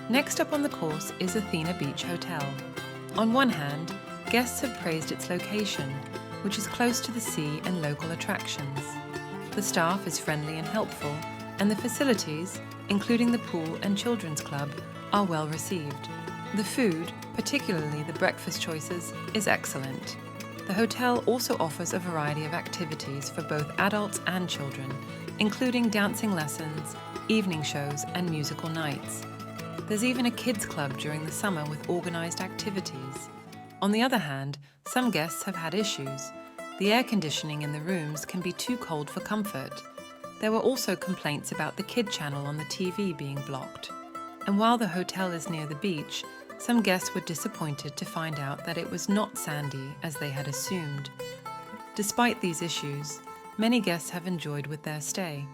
Next up on the course is Athena Beach Hotel. On one hand, guests have praised its location, which is close to the sea and local attractions. The staff is friendly and helpful, and the facilities, including the pool and children's club, are well received. The food, particularly the breakfast choices, is excellent. The hotel also offers a variety of activities for both adults and children, including dancing lessons, evening shows, and musical nights. There's even a kids club during the summer with organized activities. On the other hand, some guests have had issues. The air conditioning in the rooms can be too cold for comfort. There were also complaints about the kid channel on the TV being blocked. And while the hotel is near the beach, some guests were disappointed to find out that it was not sandy as they had assumed. Despite these issues, many guests have enjoyed with their stay.